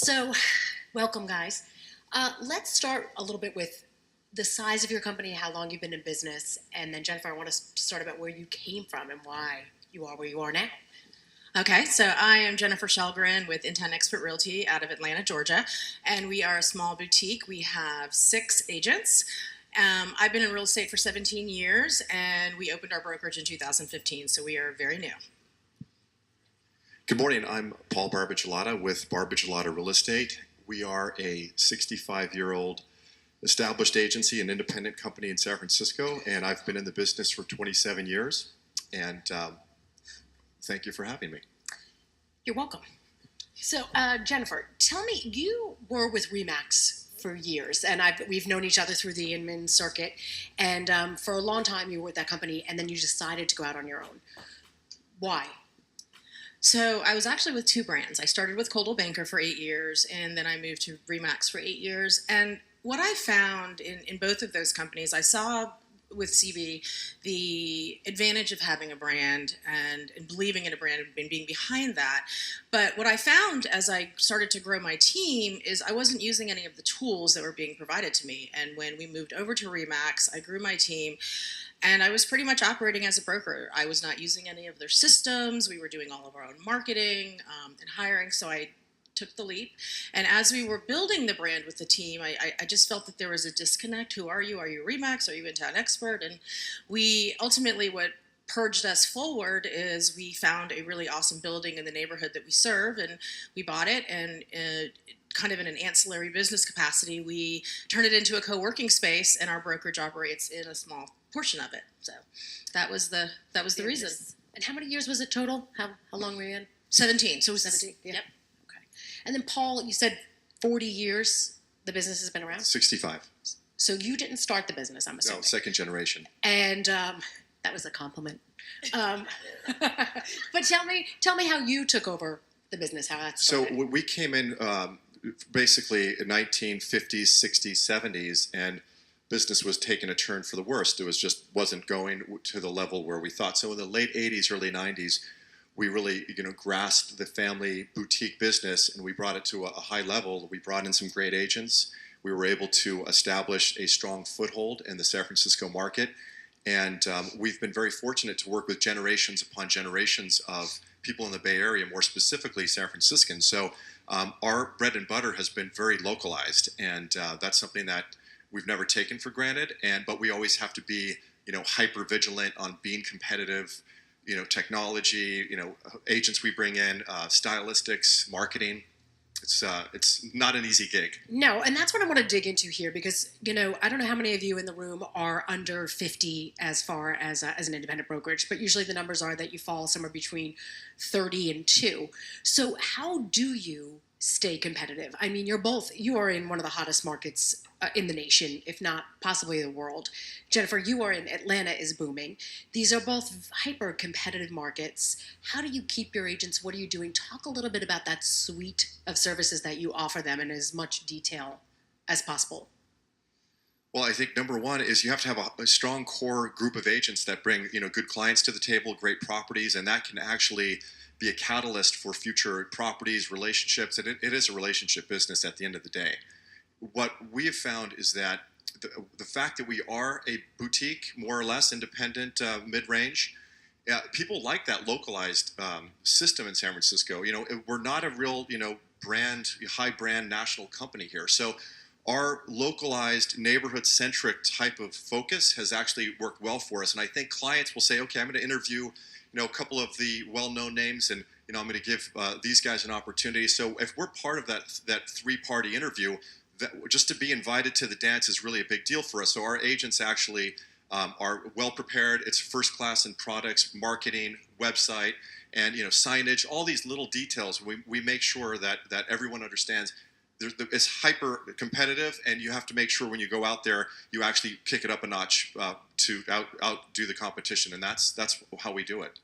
So, welcome, guys. Let's start a little bit with the size of your company, how long you've been in business, and then Jennifer, I want us to start about where you came from and why you are where you are now. Okay, so I am Jennifer Shelgren with Intent Expert Realty out of Atlanta, Georgia, and we are a small boutique. We have 6 agents. I've been in real estate for 17 years, and we opened our brokerage in 2015, so we are very new. Good morning. I'm Paul Barbagelata with Barbagelata Real Estate. We are a 65-year-old established agency, an independent company in San Francisco, and I've been in the business for 27 years. And thank you for having me. You're welcome. So, Jennifer, tell me, you were with Remax for years, and we've known each other through the Inman circuit, and for a long time you were with that company, and then you decided to go out on your own. Why? So I was actually with 2 brands. I started with Coldwell Banker for 8 years, and then I moved to Remax for 8 years. And what I found in both of those companies, I saw with CB the advantage of having a brand and believing in a brand and being behind that. But what I found as I started to grow my team is I wasn't using any of the tools that were being provided to me. And when we moved over to Remax, I grew my team. And I was pretty much operating as a broker. I was not using any of their systems. We were doing all of our own marketing and hiring. So I took the leap. And as we were building the brand with the team, I just felt that there was a disconnect. Who are you? Are you Remax? Are you Intent Expert? And we ultimately, what purged us forward is we found a really awesome building in the neighborhood that we serve, and we bought it, and kind of in an ancillary business capacity, we turned it into a co-working space, and our brokerage operates in a small portion of it. So that was the reason. And how many years was it total? How long were you in? 17. So it was 17. Yeah. Yep. Okay. And then Paul, you said 40 years the business has been around. 65. So you didn't start the business, I'm assuming. No, second generation. And that was a compliment. But tell me how you took over the business. How that started. So we came in basically in 1950s, 60s, 70s, and business was taking a turn for the worst. It wasn't going to the level where we thought. So in the late 80s, early 90s, we really grasped the family boutique business, and we brought it to a high level. We brought in some great agents. We were able to establish a strong foothold in the San Francisco market, and we've been very fortunate to work with generations upon generations of people in the Bay Area, more specifically San Franciscans. So our bread and butter has been very localized, and that's something that we've never taken for granted. But we always have to be, hyper vigilant on being competitive. Technology, agents we bring in, stylistics, marketing. It's not an easy gig. No, and that's what I want to dig into here because, I don't know how many of you in the room are under 50 as far as an independent brokerage, but usually the numbers are that you fall somewhere between 30 and 2. So how do you stay competitive? I mean, you are in one of the hottest markets in the nation, if not possibly the world. Jennifer, you are in Atlanta is booming. These are both hyper competitive markets. How do you keep your agents? What are you doing? Talk a little bit about that suite of services that you offer them in as much detail as possible. Well, I think number one is you have to have a strong core group of agents that bring, good clients to the table, great properties, and that can actually be a catalyst for future properties, relationships. It is a relationship business at the end of the day. What we have found is that the fact that we are a boutique, more or less independent, mid-range, people like that localized system in San Francisco. We're not a real, high brand national company here. So our localized, neighborhood-centric type of focus has actually worked well for us. And I think clients will say, okay, I'm going to interview a couple of the well-known names, and I'm going to give these guys an opportunity. So if we're part of that 3-party interview, just to be invited to the dance is really a big deal for us. So our agents actually are well prepared. It's first class in products, marketing, website, and signage. All these little details. We make sure that everyone understands. It's hyper competitive, and you have to make sure when you go out there, you actually kick it up a notch to outdo the competition, and that's how we do it.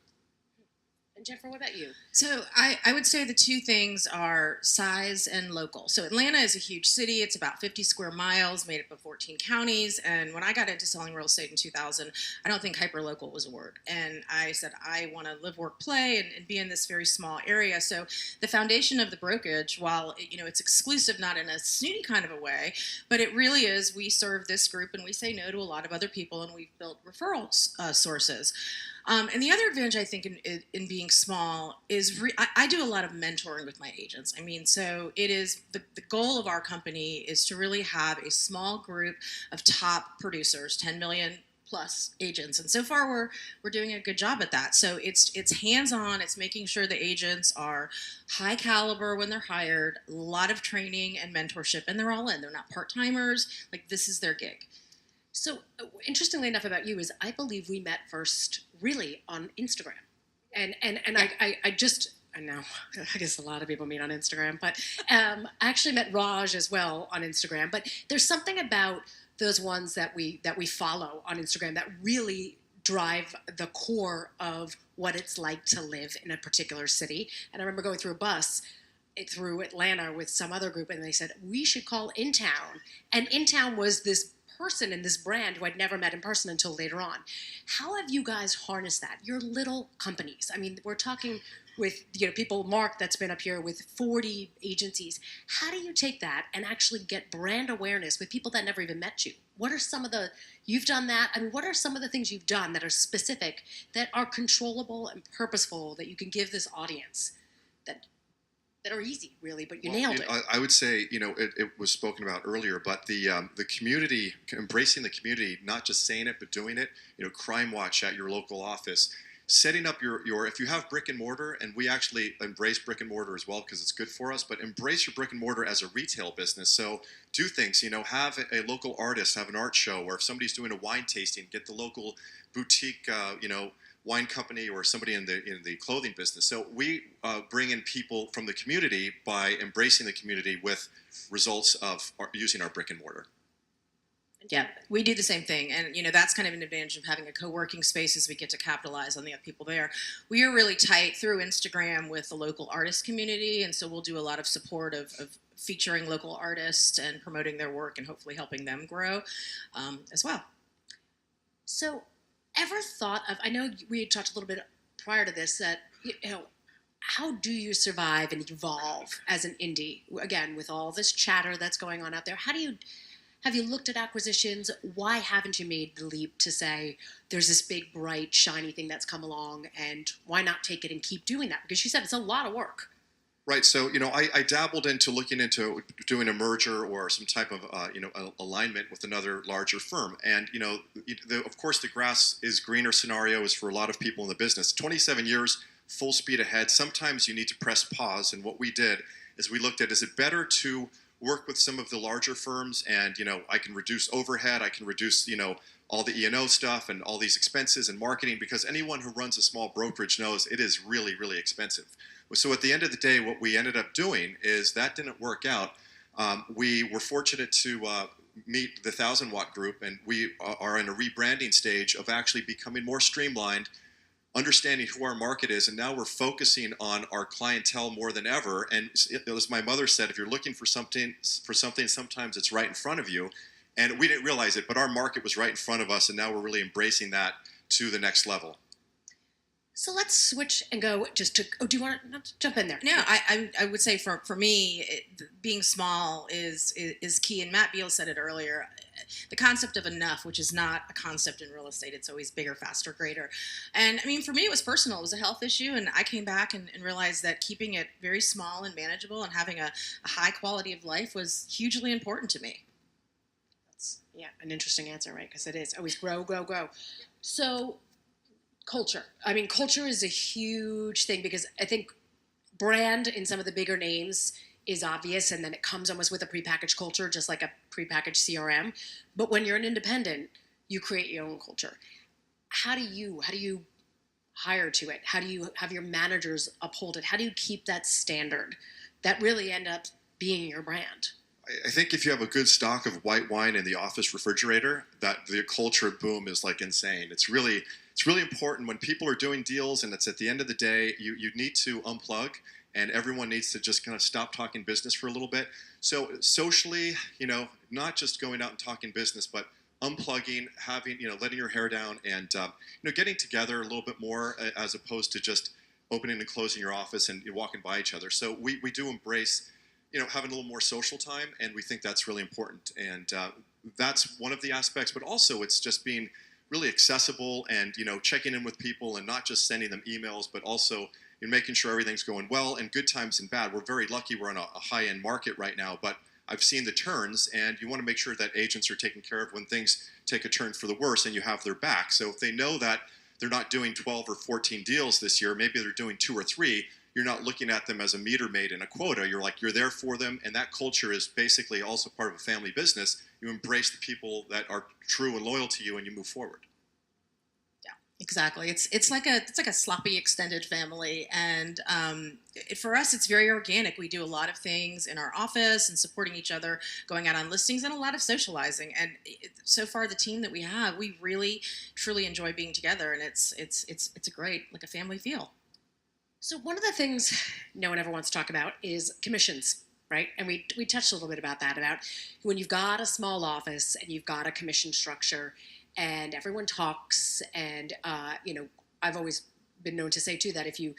And Jennifer, what about you? So I would say the two things are size and local. So Atlanta is a huge city. It's about 50 square miles, made up of 14 counties. And when I got into selling real estate in 2000, I don't think hyperlocal was a word. And I said, I want to live, work, play, and be in this very small area. So the foundation of the brokerage, while it's exclusive, not in a snooty kind of a way, but it really is, we serve this group and we say no to a lot of other people, and we've built referral sources. And the other advantage I think in being small is I do a lot of mentoring with my agents. I mean, so it is the goal of our company is to really have a small group of top producers, 10 million plus agents, and so far we're doing a good job at that. So it's hands-on. It's making sure the agents are high caliber when they're hired, a lot of training and mentorship, and they're all in. They're not part-timers. Like, this is their gig. So, interestingly enough about you is I believe we met first really on Instagram. And I know, I guess a lot of people meet on Instagram, but I actually met Raj as well on Instagram. But there's something about those ones that we follow on Instagram that really drive the core of what it's like to live in a particular city. And I remember going through a bus through Atlanta with some other group, and they said, we should call In Town. And In Town was this person in this brand who I'd never met in person until later on. How have you guys harnessed that? Your little companies. I mean, we're talking with people, Mark, that's been up here with 40 agencies. How do you take that and actually get brand awareness with people that never even met you? What are some of the, you've done that, I mean, what are some of the things you've done that are specific, that are controllable and purposeful, that you can give this audience that are easy, really, but you nailed it. I would say, it was spoken about earlier, but the community, embracing the community, not just saying it, but doing it, Crime Watch at your local office, setting up your if you have brick and mortar, and we actually embrace brick and mortar as well because it's good for us, but embrace your brick and mortar as a retail business. So do things, have a local artist, have an art show, or if somebody's doing a wine tasting, get the local boutique, wine company or somebody in the clothing business. So we bring in people from the community by embracing the community with results of using our brick and mortar. Yeah, we do the same thing, and that's kind of an advantage of having a co-working space, as we get to capitalize on the other people there. We are really tight through Instagram with the local artist community, and so we'll do a lot of support of featuring local artists and promoting their work and hopefully helping them grow as well. So, ever thought of, I know we had talked a little bit prior to this, that, how do you survive and evolve as an indie? Again, with all this chatter that's going on out there, have you looked at acquisitions? Why haven't you made the leap to say, there's this big, bright, shiny thing that's come along, and why not take it and keep doing that? Because you said it's a lot of work. Right. So, I dabbled into looking into doing a merger or some type of, alignment with another larger firm. And, of course, the grass is greener scenario is for a lot of people in the business. 27 years, full speed ahead. Sometimes you need to press pause. And what we did is we looked at, is it better to work with some of the larger firms and, I can reduce overhead, I can reduce, all the E&O stuff and all these expenses and marketing, because anyone who runs a small brokerage knows it is really, really expensive. So at the end of the day, what we ended up doing is that didn't work out. We were fortunate to meet the 1,000 Watt Group, and we are in a rebranding stage of actually becoming more streamlined, understanding who our market is, and now we're focusing on our clientele more than ever. And as my mother said, if you're looking for something, sometimes it's right in front of you. And we didn't realize it, but our market was right in front of us, and now we're really embracing that to the next level. So let's switch and go just to, do you want to jump in there? No, I would say for me, being small is key. And Matt Beal said it earlier, the concept of enough, which is not a concept in real estate. It's always bigger, faster, greater. And I mean, for me, it was personal. It was a health issue. And I came back and realized that keeping it very small and manageable and having a high quality of life was hugely important to me. That's, an interesting answer, right? Because it is always grow, grow, grow. So culture. I mean, culture is a huge thing, because I think brand in some of the bigger names is obvious, and then it comes almost with a prepackaged culture, just like a prepackaged CRM. But when you're an independent, you create your own culture. How do you hire to it? How do you have your managers uphold it? How do you keep that standard that really end up being your brand? I think if you have a good stock of white wine in the office refrigerator, that the culture boom is like insane. It's really important when people are doing deals and it's at the end of the day, you need to unplug and everyone needs to just kind of stop talking business for a little bit. So socially, not just going out and talking business, but unplugging, having, letting your hair down and, getting together a little bit more as opposed to just opening and closing your office and walking by each other. So we do embrace having a little more social time, and we think that's really important. And that's one of the aspects, but also it's just being really accessible and, checking in with people and not just sending them emails, but also making sure everything's going well and good times and bad. We're very lucky we're in a high-end market right now, but I've seen the turns, and you want to make sure that agents are taken care of when things take a turn for the worse and you have their back. So if they know that they're not doing 12 or 14 deals this year, maybe they're doing 2 or 3, you're not looking at them as a meter maid and a quota. You're there for them, and that culture is basically also part of a family business. You embrace the people that are true and loyal to you, and you move forward. Yeah, exactly. It's like a sloppy extended family, and for us, it's very organic. We do a lot of things in our office and supporting each other, going out on listings, and a lot of socializing. And so far, the team that we have, we really truly enjoy being together, and it's a great, like a family feel. So one of the things no one ever wants to talk about is commissions, right? And we touched a little bit about that, about when you've got a small office and you've got a commission structure and everyone talks and, I've always been known to say too that if you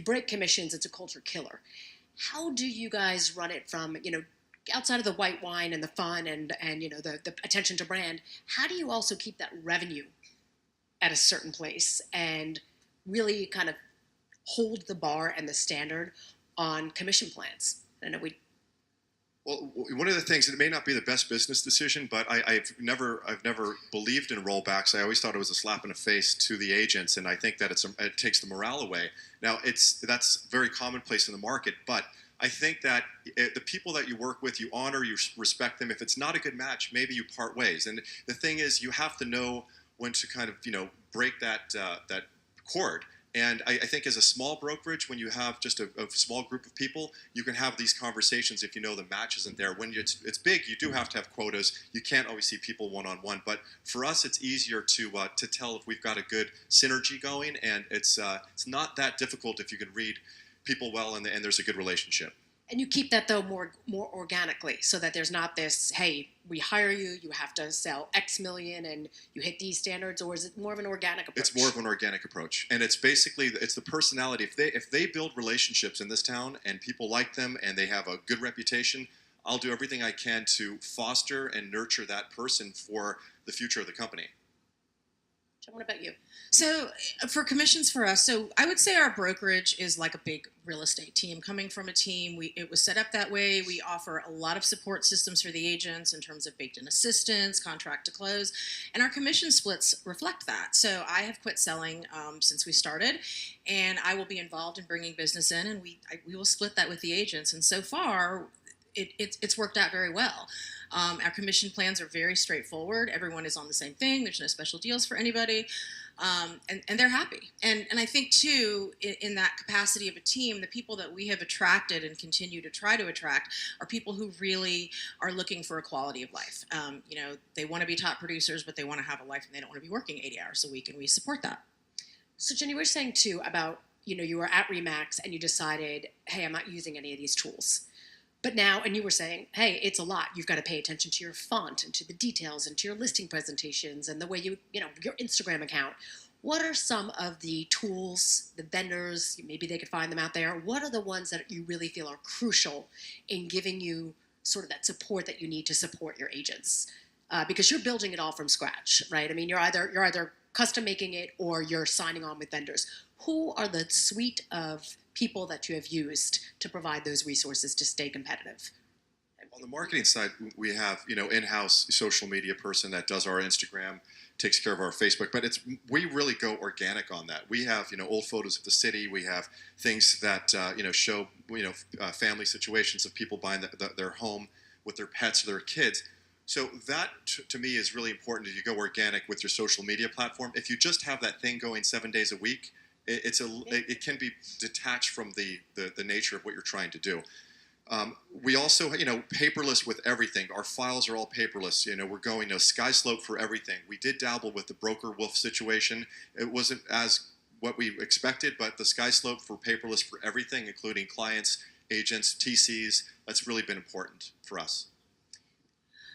break commissions, it's a culture killer. How do you guys run it from, outside of the white wine and the fun and the attention to brand, how do you also keep that revenue at a certain place and really kind of hold the bar and the standard on commission plans? I know Well, one of the things, and it may not be the best business decision, but I've never believed in rollbacks. I always thought it was a slap in the face to the agents, and I think that it takes the morale away. Now, that's very commonplace in the market, but I think that the people that you work with, you honor, you respect them. If it's not a good match, maybe you part ways. And the thing is, you have to know when to kind of break that cord. And I think as a small brokerage, when you have just a small group of people, you can have these conversations if you know the match isn't there. When it's big, you do have to have quotas. You can't always see people one-on-one. But for us, it's easier to tell if we've got a good synergy going. And it's not that difficult if you can read people well and there's a good relationship. And you keep that though more organically, so that there's not this, hey, we hire you, you have to sell X million, and you hit these standards, or is it more of an organic approach? It's more of an organic approach, and it's basically the personality. If they build relationships in this town and people like them and they have a good reputation, I'll do everything I can to foster and nurture that person for the future of the company. What about you? So for commissions for us, so I would say our brokerage is like a big real estate team. Coming from a team, it was set up that way. We offer a lot of support systems for the agents in terms of baked-in assistance, contract to close, and our commission splits reflect that. So I have quit selling since we started, and I will be involved in bringing business in, and we will split that with the agents. And so far, it's worked out very well. Our commission plans are very straightforward. Everyone is on the same thing. There's no special deals for anybody. And they're happy. And I think, too, in that capacity of a team, the people that we have attracted and continue to try to attract are people who really are looking for a quality of life. They want to be top producers, but they want to have a life and they don't want to be working 80 hours a week, and we support that. So, Jenny, we're saying, too, about, you were at RE/MAX and you decided, hey, I'm not using any of these tools. But now, and you were saying, hey, it's a lot. You've got to pay attention to your font and to the details and to your listing presentations and the way your Instagram account. What are some of the tools, the vendors, maybe they could find them out there. What are the ones that you really feel are crucial in giving you sort of that support that you need to support your agents? Because you're building it all from scratch, right? I mean, you're either custom making it or you're signing on with vendors. Who are the suite of people that you have used to provide those resources to stay competitive? On the marketing side, we have in-house social media person that does our Instagram, takes care of our Facebook, but we really go organic on that. We have old photos of the city. We have things that show family situations of people buying their home with their pets or their kids. So that to me is really important. If you go organic with your social media platform, if you just have that thing going 7 days a week, it can be detached from the nature of what you're trying to do. We also, paperless with everything. Our files are all paperless. We're going sky slope for everything. We did dabble with the broker wolf situation. It wasn't as what we expected, but the sky slope for paperless for everything, including clients, agents, TCs, that's really been important for us.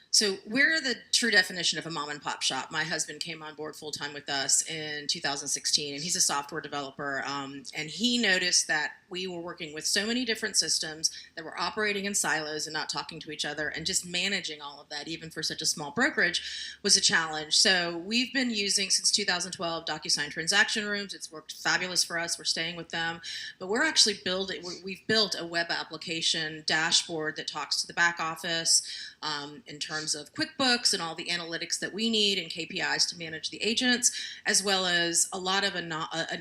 So we're the true definition of a mom and pop shop. My husband came on board full time with us in 2016, and he's a software developer. And he noticed that we were working with so many different systems that were operating in silos and not talking to each other, and just managing all of that, even for such a small brokerage, was a challenge. So we've been using since 2012 DocuSign transaction rooms. It's worked fabulous for us. We're staying with them, but we're actually we've built a web application dashboard that talks to the back office in terms of QuickBooks and all the analytics that we need and KPIs to manage the agents, as well as a lot of an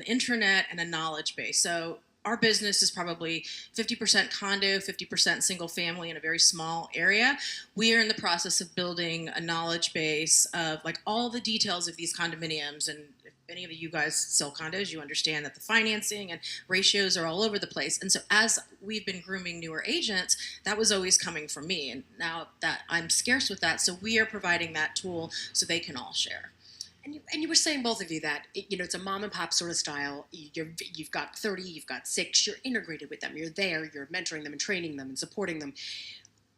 intranet and a knowledge base. So our business is probably 50% condo, 50% single family in a very small area. We are in the process of building a knowledge base of like all the details of these condominiums. And if any of you guys sell condos, you understand that the financing and ratios are all over the place. And so as we've been grooming newer agents, that was always coming from me. And now that I'm scarce with that, so we are providing that tool so they can all share. And you were saying, both of you, that it's a mom and pop sort of style. You've got 30, you've got 6. You're integrated with them. You're there. You're mentoring them and training them and supporting them.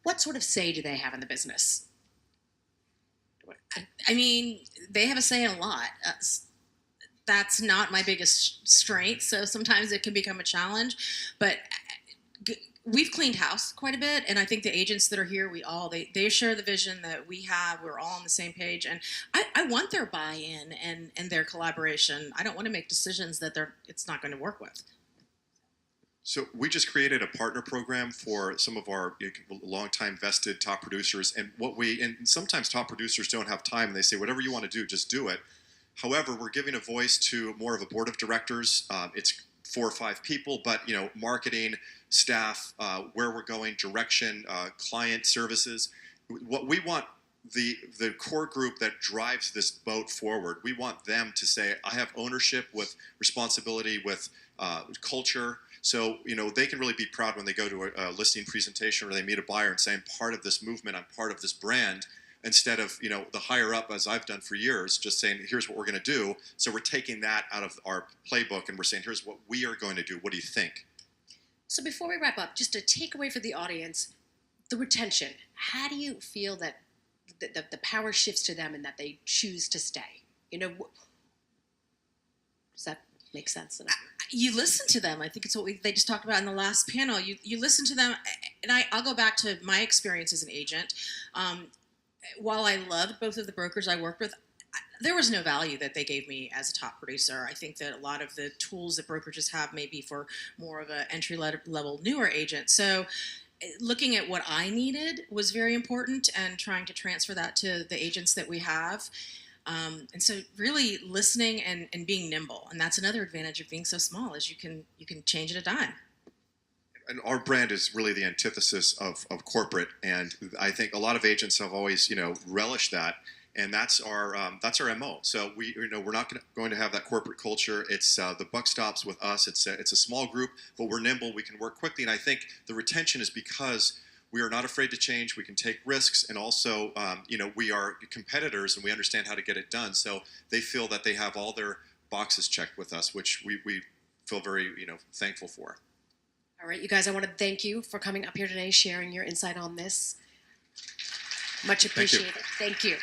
What sort of say do they have in the business? I mean, they have a say in a lot. That's not my biggest strength, so sometimes it can become a challenge. But we've cleaned house quite a bit, and I think the agents that are here, they share the vision that we have. We're all on the same page, and I want their buy-in and their collaboration. I don't want to make decisions that it's not going to work with. So we just created a partner program for some of our longtime vested top producers, and sometimes top producers don't have time, and they say, whatever you want to do, just do it. However, we're giving a voice to more of a board of directors. It's 4 or 5 people, but marketing, staff, where we're going, direction, client services. What we want, the core group that drives this boat forward, we want them to say, I have ownership with responsibility, with culture. So they can really be proud when they go to a listing presentation or they meet a buyer and say, I'm part of this movement, I'm part of this brand. Instead of the higher up, as I've done for years, just saying, here's what we're going to do. So we're taking that out of our playbook and we're saying, here's what we are going to do. What do you think? So before we wrap up, just a takeaway for the audience, the retention. How do you feel that the power shifts to them and that they choose to stay? Does that make sense? You listen to them. I think it's what they just talked about in the last panel. You listen to them, and I'll go back to my experience as an agent. While I loved both of the brokers I worked with, there was no value that they gave me as a top producer. I think that a lot of the tools that brokerages have may be for more of an entry-level newer agent. So looking at what I needed was very important, and trying to transfer that to the agents that we have. And so really listening and being nimble. And that's another advantage of being so small, is you can change at a dime. And our brand is really the antithesis of corporate, and I think a lot of agents have always relished that, and that's our MO. So we're not going to have that corporate culture. It's the buck stops with us. It's a small group, but we're nimble. We can work quickly, and I think the retention is because we are not afraid to change. We can take risks, and also we are competitors, and we understand how to get it done. So they feel that they have all their boxes checked with us, which we feel very thankful for. All right, you guys, I want to thank you for coming up here today, sharing your insight on this. Much appreciated. Thank you.